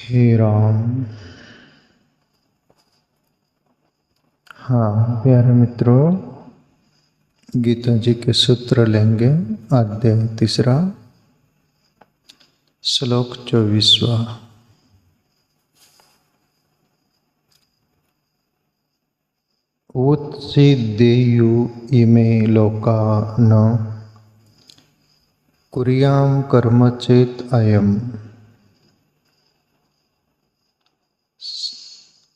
हे राम। हाँ प्यारे मित्रों, गीता जी के सूत्र लेंगे। अध्याय 3, श्लोक 24। उत्सीदेयु इमे लोका न कुर्यां कर्म चेत अयम्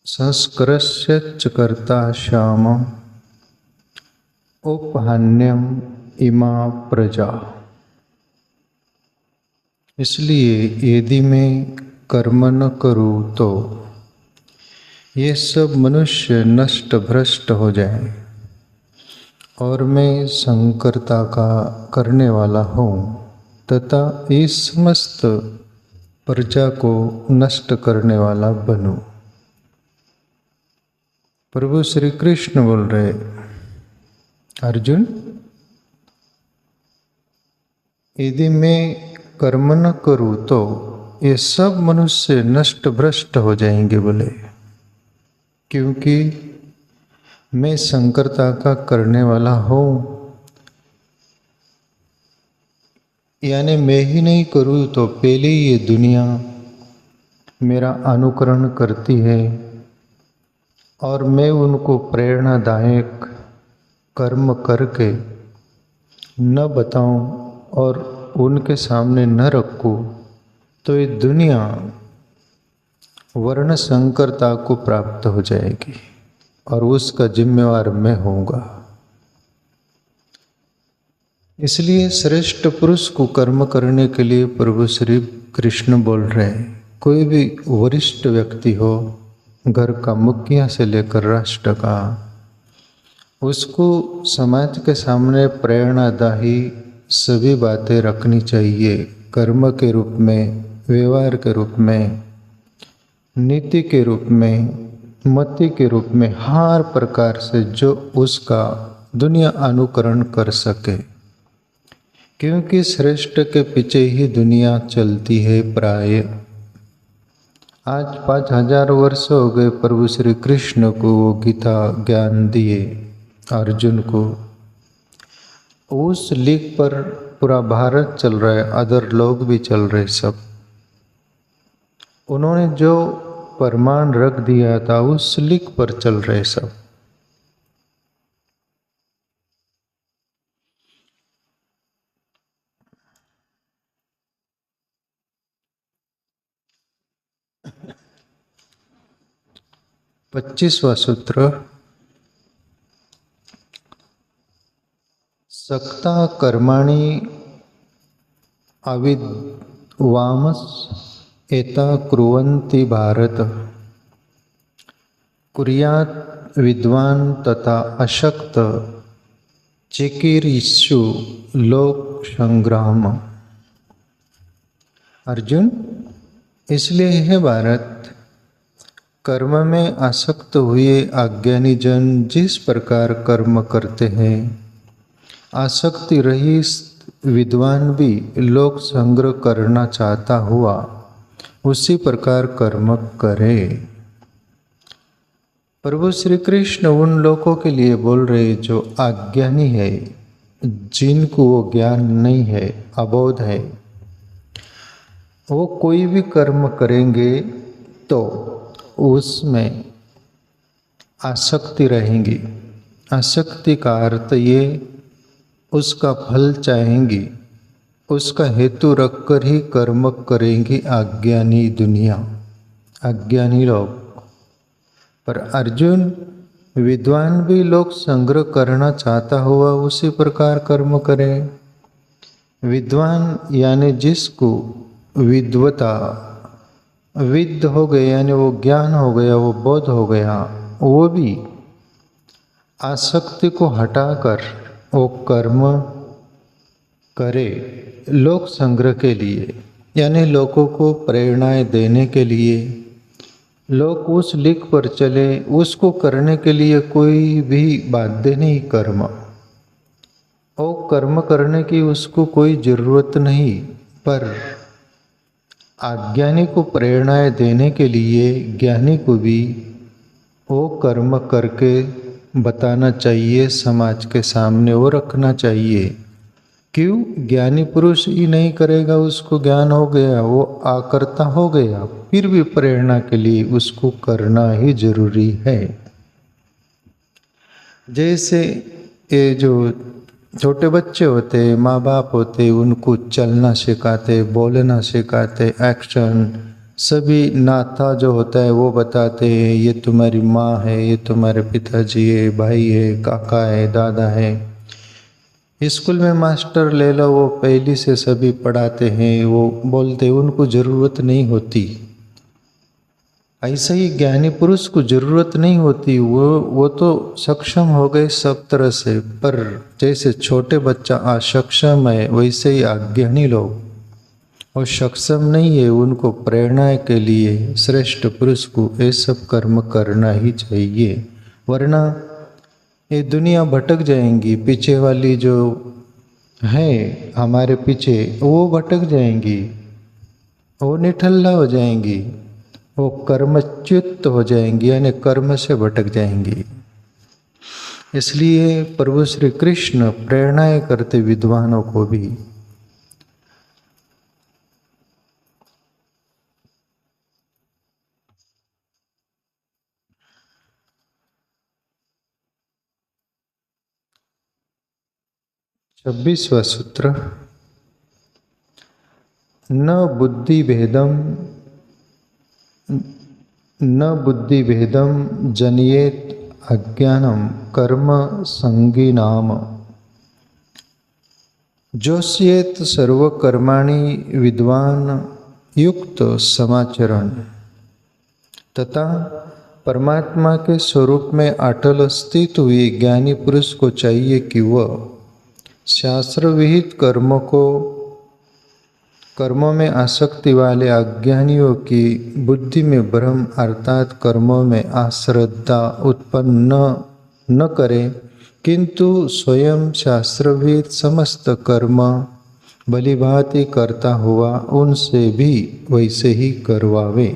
संस्करस्य च कर्ता श्याम उपहन्यम इमा प्रजा। इसलिए यदि मैं कर्म न करूँ तो ये सब मनुष्य नष्ट भ्रष्ट हो जाए और मैं संकर्ता का करने वाला हूँ तथा इस समस्त प्रजा को नष्ट करने वाला बनूं। प्रभु श्री कृष्ण बोल रहे, अर्जुन, यदि मैं कर्म न करूँ तो ये सब मनुष्य नष्ट भ्रष्ट हो जाएंगे। बोले क्योंकि मैं संकर्ता का करने वाला हूँ, यानी मैं ही नहीं करूँ तो पहले ये दुनिया मेरा अनुकरण करती है और मैं उनको प्रेरणादायक कर्म करके न बताऊं और उनके सामने न रखूं तो ये दुनिया वर्ण संकरता को प्राप्त हो जाएगी और उसका जिम्मेवार मैं होऊंगा। इसलिए श्रेष्ठ पुरुष को कर्म करने के लिए प्रभु श्री कृष्ण बोल रहे हैं। कोई भी वरिष्ठ व्यक्ति हो, घर का मुखिया से लेकर राष्ट्र का, उसको समाज के सामने प्रेरणादायी सभी बातें रखनी चाहिए। कर्म के रूप में, व्यवहार के रूप में, नीति के रूप में, मति के रूप में, हर प्रकार से जो उसका दुनिया अनुकरण कर सके, क्योंकि श्रेष्ठ के पीछे ही दुनिया चलती है। प्राय आज 5000 वर्ष हो गए प्रभु श्री कृष्ण को वो गीता ज्ञान दिए अर्जुन को। उस लीक पर पूरा भारत चल रहा है, अदर लोग भी चल रहे सब। उन्होंने जो प्रमाण रख दिया था उस लीक पर चल रहे सब। पच्चीसवां सूत्र, सक्ता कर्माणि अविद्वांस एता कुर्वन्ति भारत कुर्यात् विद्वान तथा अशक्त चिकीर्षु लोक संग्राम। अर्जुन, इसलिए है भारत, कर्म में आसक्त हुए अज्ञानी जन जिस प्रकार कर्म करते हैं, आसक्ति रहित विद्वान भी लोक संग्रह करना चाहता हुआ उसी प्रकार कर्म करे। प्रभु श्री कृष्ण उन लोगों के लिए बोल रहे जो अज्ञानी है, जिनको वो ज्ञान नहीं है, अबोध है। वो कोई भी कर्म करेंगे तो उसमें आसक्ति रहेंगी। आसक्ति का अर्थ ये, उसका फल चाहेंगी, उसका हेतु रखकर ही कर्म करेंगी अज्ञानी दुनिया, अज्ञानी लोग। पर अर्जुन, विद्वान भी लोग संग्रह करना चाहता हुआ उसी प्रकार कर्म करे। विद्वान यानी जिसको विद्वता, विद्ध हो गए यानी वो ज्ञान हो गया, वो बोध हो गया, वो भी आसक्ति को हटाकर वो कर्म करे लोक संग्रह के लिए, यानी लोगों को प्रेरणाएं देने के लिए। लोग उस लीक पर चले, उसको करने के लिए कोई भी बाध्य नहीं कर्म, और कर्म करने की उसको कोई जरूरत नहीं। पर अज्ञानी को प्रेरणाएं देने के लिए ज्ञानी को भी वो कर्म करके बताना चाहिए, समाज के सामने वो रखना चाहिए। क्यों? ज्ञानी पुरुष ही नहीं करेगा, उसको ज्ञान हो गया, वो आकर्ता हो गया, फिर भी प्रेरणा के लिए उसको करना ही जरूरी है। जैसे ये जो छोटे बच्चे होते, माँ बाप होते, उनको चलना सिखाते, बोलना सिखाते, एक्शन सभी नाता जो होता है वो बताते हैं, ये तुम्हारी माँ है, ये तुम्हारे पिताजी है, भाई है, काका है, दादा है। स्कूल में मास्टर ले लो, वो पहली से सभी पढ़ाते हैं, वो बोलते, उनको ज़रूरत नहीं होती। ऐसा ही ज्ञानी पुरुष को ज़रूरत नहीं होती, वो तो सक्षम हो गए सब तरह से। पर जैसे छोटे बच्चा असक्षम है, वैसे ही अज्ञानी लोग और सक्षम नहीं है, उनको प्रेरणा के लिए श्रेष्ठ पुरुष को ये सब कर्म करना ही चाहिए, वरना ये दुनिया भटक जाएंगी। पीछे वाली जो है हमारे पीछे, वो भटक जाएंगी, वो निठल्ला हो जाएंगी, वो कर्मच्युत हो जाएंगी, यानी कर्म से भटक जाएंगी। इसलिए प्रभु श्री कृष्ण प्रेरणाएं करते विद्वानों को भी। छब्बीसवां सूत्र, न बुद्धि भेदम जनियेत अज्ञानम कर्म संगीनाम जोष्येत सर्वकर्माणि विद्वान युक्त समाचरण। तथा परमात्मा के स्वरूप में अटल स्थित हुए ज्ञानी पुरुष को चाहिए कि वह शास्त्र विहित कर्मों में आसक्ति वाले अज्ञानियों की बुद्धि में भ्रम अर्थात कर्मों में अश्रद्धा उत्पन्न न करे, किंतु स्वयं शास्त्रविहित समस्त कर्म भलीभांति करता हुआ उनसे भी वैसे ही करवावे।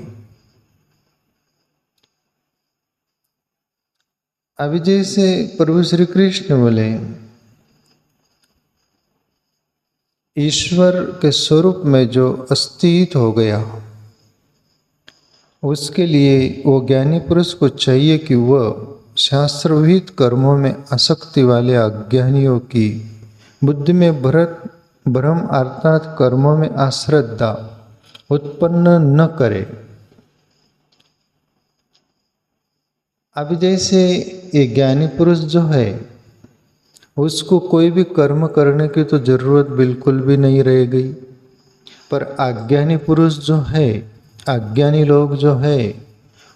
अभी जैसे प्रभु श्री कृष्ण बोले, ईश्वर के स्वरूप में जो अस्तित्व हो गया, उसके लिए वो ज्ञानी पुरुष को चाहिए कि वह शास्त्रविहित कर्मों में आसक्ति वाले अज्ञानियों की बुद्धि में भ्रम अर्थात कर्मों में अश्रद्धा उत्पन्न न करे। अभी जैसे ये ज्ञानी पुरुष जो है, उसको कोई भी कर्म करने की तो जरूरत बिल्कुल भी नहीं रह गई। पर अज्ञानी पुरुष जो है, अज्ञानी लोग जो है,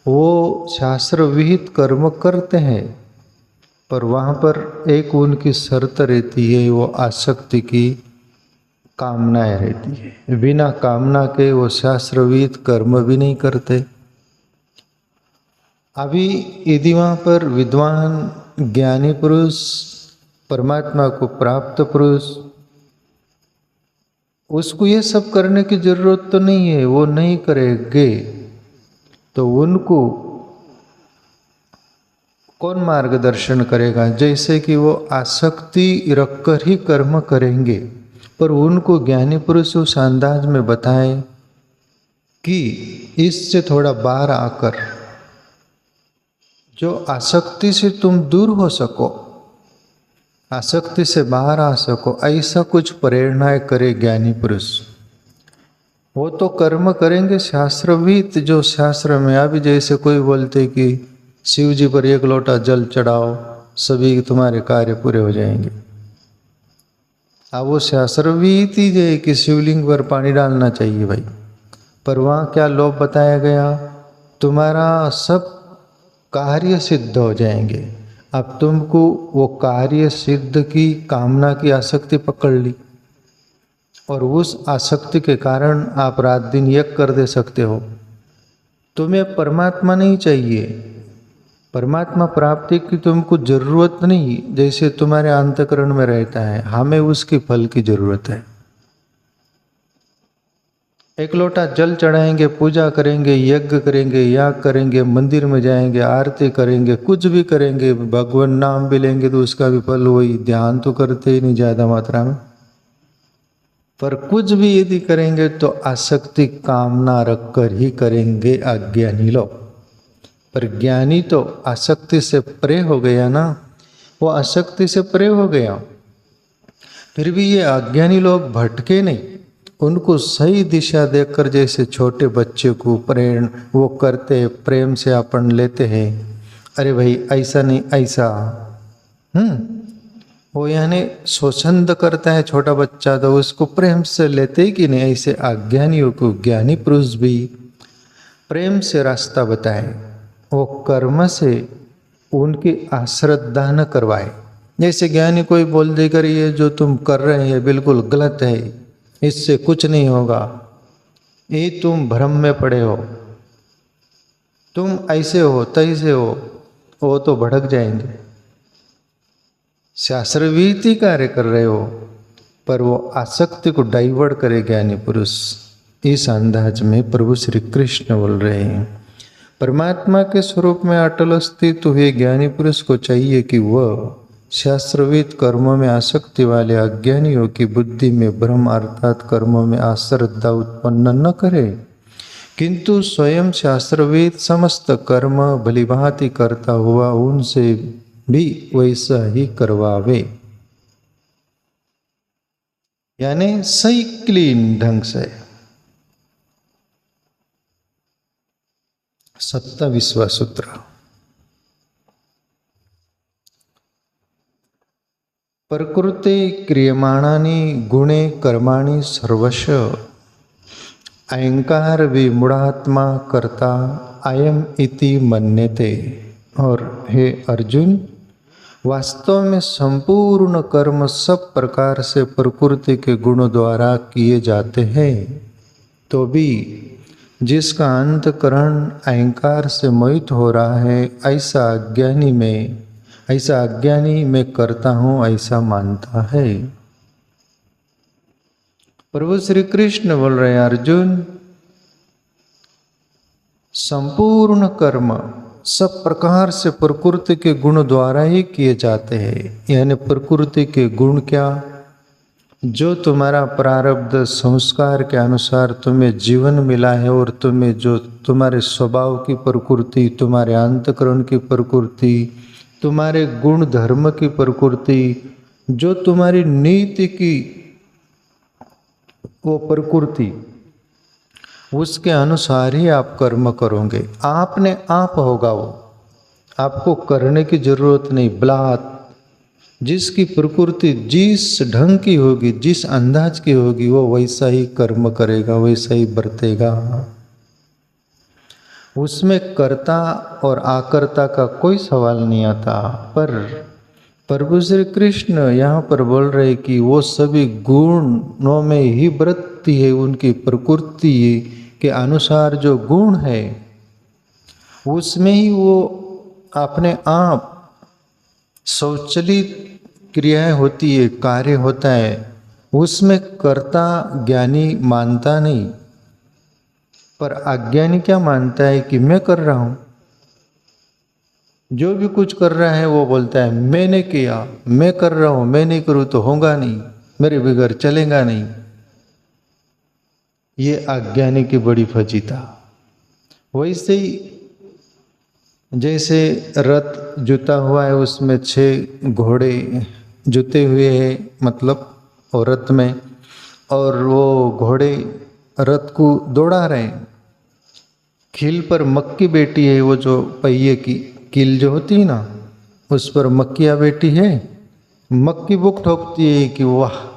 वो शास्त्र विहित कर्म करते हैं, पर वहाँ पर एक उनकी शर्त रहती है, वो आसक्ति की कामनाएं रहती है। बिना कामना के वो शास्त्र विहित कर्म भी नहीं करते। अभी यदि वहाँ पर विद्वान ज्ञानी पुरुष, परमात्मा को प्राप्त पुरुष, उसको ये सब करने की जरूरत तो नहीं है, वो नहीं करेंगे, तो उनको कौन मार्गदर्शन करेगा? जैसे कि वो आसक्ति रखकर ही कर्म करेंगे, पर उनको ज्ञानी पुरुष उस अंदाज में बताए कि इससे थोड़ा बाहर आकर जो आसक्ति से तुम दूर हो सको, आसक्ति से बाहर आ सको, ऐसा कुछ प्रेरणाएं करे ज्ञानी पुरुष। वो तो कर्म करेंगे शास्त्रविहित, जो शास्त्र में। अभी जैसे कोई बोलते कि शिव जी पर एक लोटा जल चढ़ाओ, सभी तुम्हारे कार्य पूरे हो जाएंगे। अब वो शास्त्रविहित ही है कि शिवलिंग पर पानी डालना चाहिए भाई, पर वहाँ क्या लोभ बताया गया? तुम्हारा सब कार्य सिद्ध हो जाएंगे। अब तुमको वो कार्य सिद्ध की कामना की आसक्ति पकड़ ली, और उस आसक्ति के कारण आप रात दिन यज्ञ कर दे सकते हो। तुम्हें परमात्मा नहीं चाहिए, परमात्मा प्राप्ति की तुमको जरूरत नहीं, जैसे तुम्हारे अंतःकरण में रहता है, हमें उसकी फल की जरूरत है। एक लोटा जल चढ़ाएंगे, पूजा करेंगे, यज्ञ करेंगे, याग करेंगे, मंदिर में जाएंगे, आरती करेंगे, कुछ भी करेंगे, भगवान नाम भी लेंगे तो उसका भी फल वही। ध्यान तो करते ही नहीं ज्यादा मात्रा में, पर कुछ भी यदि करेंगे तो आसक्ति कामना रखकर ही करेंगे अज्ञानी लोग। पर ज्ञानी तो आसक्ति से परे हो गया ना, वो आसक्ति से परे हो गया। फिर भी ये अज्ञानी लोग भटके नहीं, उनको सही दिशा देकर, जैसे छोटे बच्चे को प्रेरण वो करते, प्रेम से अपन लेते हैं, अरे भाई ऐसा नहीं ऐसा, वो यानी स्वच्छंद करता है छोटा बच्चा, तो उसको प्रेम से लेते ही कि नहीं। ऐसे अज्ञानियों को ज्ञानी पुरुष भी प्रेम से रास्ता बताए, वो कर्म से उनकी अश्रद्धा न करवाए। जैसे ज्ञानी कोई बोल देकर ये जो तुम कर रहे हैं बिल्कुल गलत है, इससे कुछ नहीं होगा, ये तुम भ्रम में पड़े हो, तुम ऐसे हो तैसे हो, वो तो भड़क जाएंगे। शास्त्रवीति कार्य कर रहे हो, पर वो आसक्ति को डाइवर्ट करे ज्ञानी पुरुष। इस अंदाज में प्रभु श्री कृष्ण बोल रहे हैं। परमात्मा के स्वरूप में अटल स्थित हुए ज्ञानी पुरुष को चाहिए कि वह शास्त्रविद कर्मों में आसक्ति वाले अज्ञानियों की बुद्धि में भ्रम अर्थात कर्मों में अश्रद्धा उत्पन्न न करे, किंतु स्वयं शास्त्रविद समस्त कर्म भलीभांति करता हुआ उनसे भी वैसा ही करवावे, यानी सही क्लीन ढंग से। 27वां सूत्र। प्रकृते क्रियमाणानि गुणे कर्माणि सर्वश अहंकार विमूढ़ात्मा कर्ता अयम इति मन्यते। और हे अर्जुन, वास्तव में संपूर्ण कर्म सब प्रकार से प्रकृति के गुणों द्वारा किए जाते हैं, तो भी जिसका अंतकरण अहंकार से मोहित हो रहा है, ऐसा अज्ञानी मैं करता हूँ ऐसा मानता है। प्रभु श्री कृष्ण बोल रहे हैं, अर्जुन, संपूर्ण कर्म सब प्रकार से प्रकृति के गुण द्वारा ही किए जाते हैं। यानी प्रकृति के गुण क्या? जो तुम्हारा प्रारब्ध संस्कार के अनुसार तुम्हें जीवन मिला है, और तुम्हें जो तुम्हारे स्वभाव की प्रकृति, तुम्हारे अंतकरण की प्रकृति, तुम्हारे गुण धर्म की प्रकृति, जो तुम्हारी नीति की वो प्रकृति, उसके अनुसार ही आप कर्म करोगे। आपने आप होगा, वो आपको करने की जरूरत नहीं। बलात् जिसकी प्रकृति जिस ढंग की होगी, जिस अंदाज की होगी, वो वैसा ही कर्म करेगा, वैसा ही बरतेगा। उसमें कर्ता और आकर्ता का कोई सवाल नहीं आता। पर प्रभु श्री कृष्ण यहाँ पर बोल रहे कि वो सभी गुणों में ही वृत्ति है, उनकी प्रकृति के अनुसार जो गुण है उसमें ही वो अपने आप स्वचालित क्रियाएं होती है, कार्य होता है, उसमें कर्ता ज्ञानी मानता नहीं। पर अज्ञानी क्या मानता है कि मैं कर रहा हूं, जो भी कुछ कर रहा है वो बोलता है मैंने किया, मैं कर रहा हूं, मैं नहीं करूं तो होगा नहीं, मेरे बगैर चलेगा नहीं। ये अज्ञानी की बड़ी फजीता। वैसे ही जैसे रथ जुता हुआ है, उसमें 6 घोड़े जुते हुए हैं, मतलब और रथ में, और वो घोड़े रथ को दौड़ा रहे हैं। खील पर मक्की बैठी है, वो जो पहिए की कील जो होती है ना, उस पर मक्कियाँ बैठी है। मक्की बुक ठोकती है कि वाह,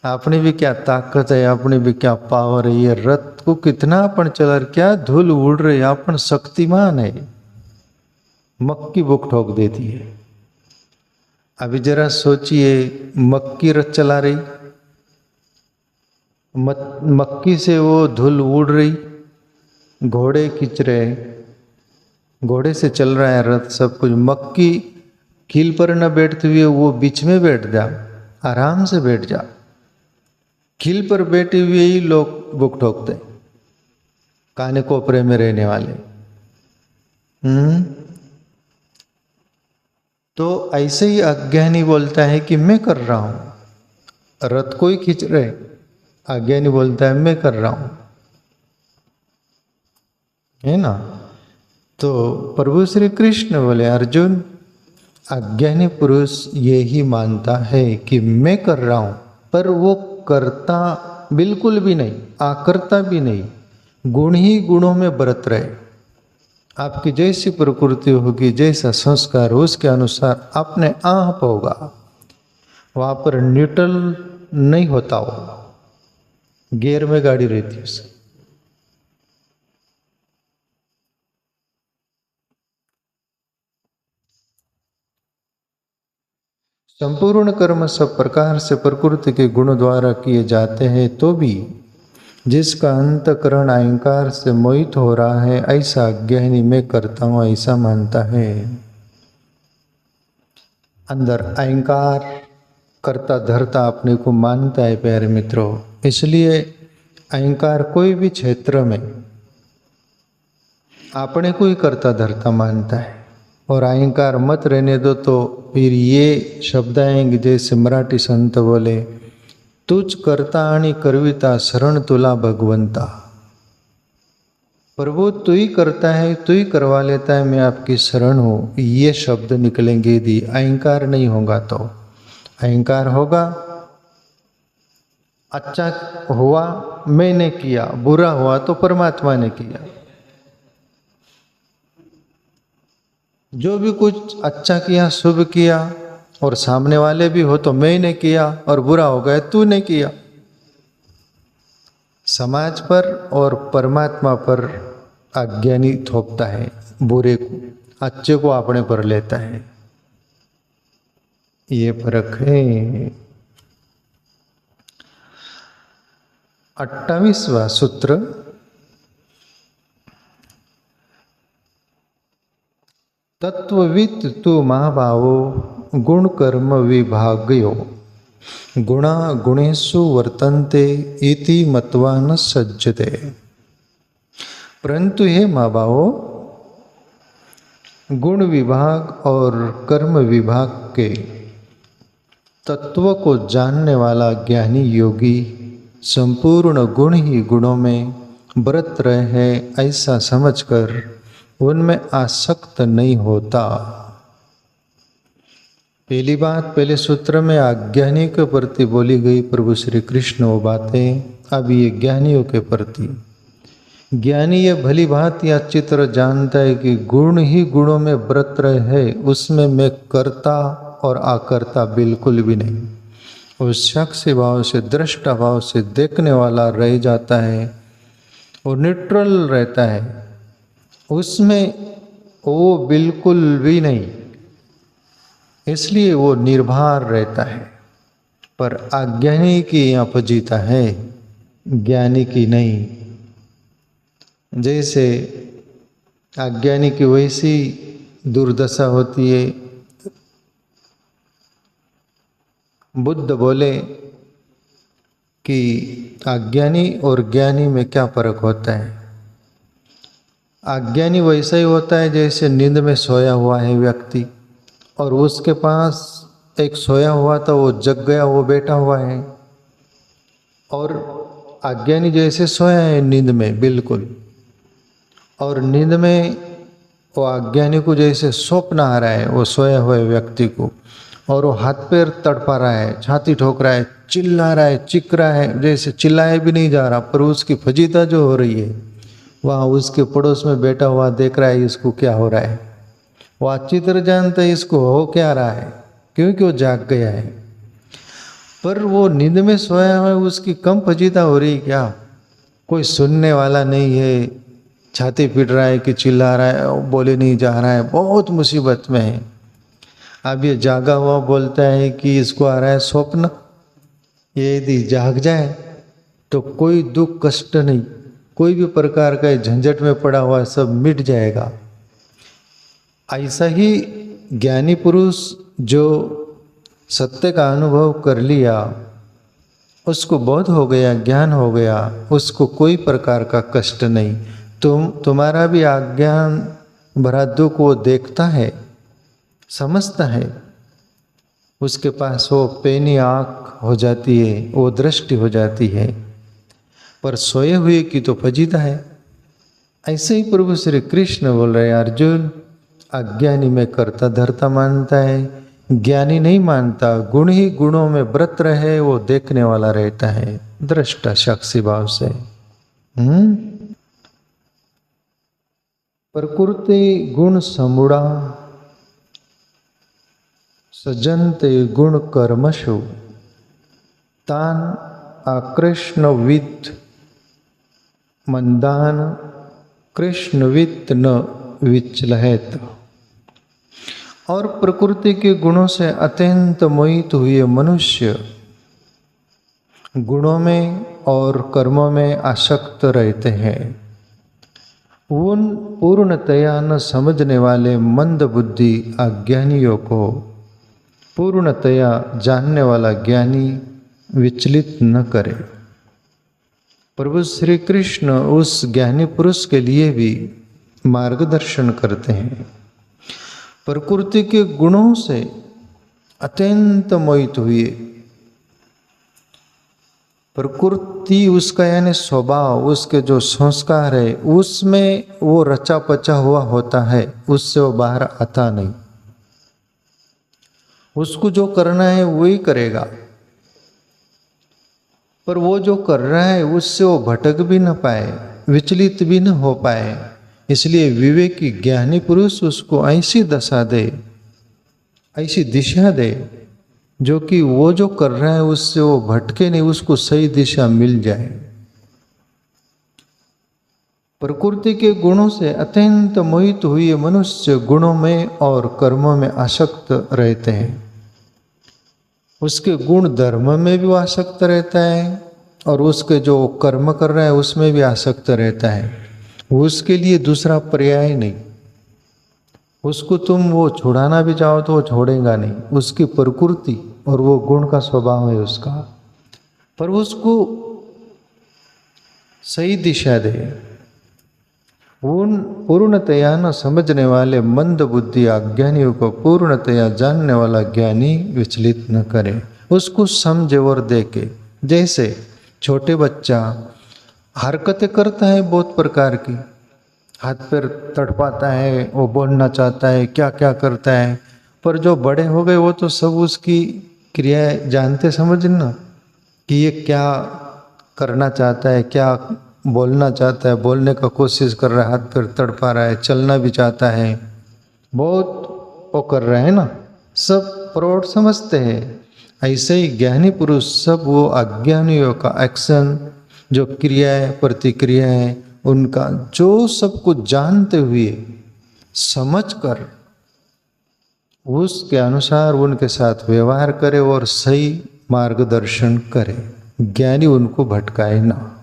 अपनी भी क्या ताकत है, अपनी भी क्या पावर है, ये रथ को कितना अपन चला, क्या धूल उड़ रही, अपन शक्तिमान है। मक्की बुक ठोक देती है। अभी जरा सोचिए, मक्की रथ चला रही, मक्की से वो धूल उड़ रही, घोड़े खींच रहे, घोड़े से चल रहा है रथ, सब कुछ। मक्की कील पर न बैठते हुए वो बीच में बैठ जा, आराम से बैठ जा। खिल पर बैठे हुए ही लोग बुक ठोकते, काने कोपरे में रहने वाले। तो ऐसे ही अज्ञानी बोलता है कि मैं कर रहा हूं, रथ को ही खींच रहे, अज्ञानी बोलता है मैं कर रहा हूं, है ना। तो प्रभु श्री कृष्ण बोले अर्जुन, अज्ञानी पुरुष यही मानता है कि मैं कर रहा हूं, पर वो करता बिल्कुल भी नहीं, आकर्ता भी नहीं, गुण ही गुणों में बरत रहे। आपकी जैसी प्रकृति होगी, जैसा संस्कार हो, उसके अनुसार अपने आप होगा, वहां पर न्यूट्रल नहीं होता, हो गियर में गाड़ी रहती है। संपूर्ण कर्म सब प्रकार से प्रकृति के गुण द्वारा किए जाते हैं, तो भी जिसका अंतकरण अहंकार से मोहित हो रहा है, ऐसा अज्ञानी मैं करता हूं ऐसा मानता है। अंदर अहंकार करता धरता अपने को मानता है प्यारे मित्रों। इसलिए अहंकार कोई भी क्षेत्र में अपने को ही करता धरता मानता है, और अहंकार मत रहने दो तो फिर ये शब्द आएंगे जैसे मराठी संत बोले, तुझ करता आणि करविता शरण तुला भगवंता। प्रभु तू ही करता है, तू ही करवा लेता है, मैं आपकी शरण हूँ, ये शब्द निकलेंगे यदि अहंकार नहीं होगा तो। अहंकार होगा, अच्छा हुआ मैंने किया, बुरा हुआ तो परमात्मा ने किया। जो भी कुछ अच्छा किया, शुभ किया, और सामने वाले भी हो तो मैंने किया, और बुरा हो गया तूने किया। समाज पर और परमात्मा पर अज्ञानी थोपता है बुरे को, अच्छे को अपने पर लेता है, ये फर्क है। 28वां सूत्र, तत्ववित् तु महाभावो गुण कर्म विभागयो गुणा गुणेषु वर्तन्ते इति मत्वा न सज्जते। परंतु हे महाभावो, गुण विभाग और कर्म विभाग के तत्व को जानने वाला ज्ञानी योगी संपूर्ण गुण ही गुणों में बरत रहे हैं ऐसा समझकर उनमें आसक्त नहीं होता। पहली बात, पहले सूत्र में अज्ञानी के प्रति बोली गई प्रभु श्री कृष्ण वो बातें, अब ये ज्ञानियों के प्रति। ज्ञानी ये भली भांति अच्छी तरह जानता है कि गुण ही गुणों में बरत रहे हैं, उसमें मैं करता और आकर्ता बिल्कुल भी नहीं। उस साक्षी भाव से, दृष्टा भाव से देखने वाला रह जाता है और न्यूट्रल रहता है, उसमें वो बिल्कुल भी नहीं, इसलिए वो निर्भर रहता है। पर अज्ञानी की यहाँ फजीता है, ज्ञानी की नहीं। जैसे अज्ञानी की वैसी दुर्दशा होती है। बुद्ध बोले कि अज्ञानी और ज्ञानी में क्या फर्क होता है। अज्ञानी वैसा ही होता है जैसे नींद में सोया हुआ है व्यक्ति, और उसके पास एक सोया हुआ था, वो जग गया, वो बैठा हुआ है। और अज्ञानी जैसे सोया है नींद में बिल्कुल, और नींद में वो अज्ञानी को जैसे स्वप्न आ रहा है वो सोया हुए व्यक्ति को, और वो हाथ पैर तड़पा रहा है, छाती ठोक रहा है, चिल्ला रहा है, चिक रहा है, जैसे चिल्लाए भी नहीं जा रहा, पर उसकी फजीता जो हो रही है, वहाँ उसके पड़ोस में बैठा हुआ देख रहा है इसको क्या हो रहा है। वो अच्छी तरह जानता है इसको हो क्या रहा है, क्योंकि वो जाग गया है। पर वो नींद में सोया हुआ है, उसकी कम फजीता हो रही क्या? कोई सुनने वाला नहीं है, छाती पीट रहा है कि चिल्ला रहा है, बोले नहीं जा रहा है, बहुत मुसीबत में है। अब ये जागा हुआ बोलता है कि इसको आ रहा है स्वप्न, ये यदि जाग जाए तो कोई दुख कष्ट नहीं, कोई भी प्रकार का झंझट में पड़ा हुआ सब मिट जाएगा। ऐसा ही ज्ञानी पुरुष जो सत्य का अनुभव कर लिया उसको बोध हो गया, ज्ञान हो गया, उसको कोई प्रकार का कष्ट नहीं। तुम्हारा भी अज्ञान भरा दुख वो देखता है, समझता है, उसके पास वो पैनी आँख हो जाती है, वो दृष्टि हो जाती है, पर सोए हुए की तो फजीता है। ऐसे ही प्रभु श्री कृष्ण बोल रहे हैं, अर्जुन अज्ञानी में कर्ता धर्ता मानता है, ज्ञानी नहीं मानता। गुण ही गुणों में व्रत रहे, वो देखने वाला रहता है दृष्टा साक्षी भाव से। प्रकृति गुण समुड़ा सजनते गुण कर्मशु तान आकृष्णविद मंदान कृष्णविद न विचलहत। और प्रकृति के गुणों से अत्यंत मोहित हुए मनुष्य गुणों में और कर्मों में आसक्त रहते हैं। उन पूर्णतया न समझने वाले मंद बुद्धि अज्ञानियों को पूर्णतया जानने वाला ज्ञानी विचलित न करे। प्रभु श्री कृष्ण उस ज्ञानी पुरुष के लिए भी मार्गदर्शन करते हैं। प्रकृति के गुणों से अत्यंत मोहित हुए, प्रकृति उसका यानी स्वभाव, उसके जो संस्कार है उसमें वो रचा पचा हुआ होता है, उससे वो बाहर आता नहीं। उसको जो करना है वही करेगा, पर वो जो कर रहा है उससे वो भटक भी न पाए, विचलित भी न हो पाए। इसलिए विवेकी ज्ञानी पुरुष उसको ऐसी दशा दे, ऐसी दिशा दे, जो कि वो जो कर रहा है उससे वो भटके नहीं, उसको सही दिशा मिल जाए। प्रकृति के गुणों से अत्यंत मोहित हुए मनुष्य गुणों में और कर्मों में आसक्त रहते हैं। उसके गुण धर्म में भी आसक्त रहता है और उसके जो कर्म कर रहा है उसमें भी आसक्त रहता है। उसके लिए दूसरा पर्याय नहीं। उसको तुम वो छुड़ाना भी चाहो तो वो छोड़ेगा नहीं, उसकी प्रकृति और वो गुण का स्वभाव है उसका। पर उसको सही दिशा दे। उन पूर्णतया न समझने वाले मंद बुद्धि अज्ञानियों को पूर्णतया जानने वाला ज्ञानी विचलित न करे, उसको समझे और देखे। जैसे छोटे बच्चा हरकतें करता है बहुत प्रकार की, हाथ पैर तड़पाता है, वो बोलना चाहता है, क्या क्या करता है, पर जो बड़े हो गए वो तो सब उसकी क्रियाएं जानते समझना कि ये क्या करना चाहता है, क्या बोलना चाहता है, बोलने का कोशिश कर रहा है, हाथ पैर तड़पा रहा है, चलना भी चाहता है, बहुत वो कर रहा है ना, सब प्रौढ़ समझते हैं। ऐसे ही ज्ञानी पुरुष सब वो अज्ञानियों का एक्शन, जो क्रियाएं प्रतिक्रियाएं उनका, जो सब कुछ जानते हुए समझकर उसके अनुसार उनके साथ व्यवहार करे और सही मार्गदर्शन करे। ज्ञानी उनको भटकाए ना।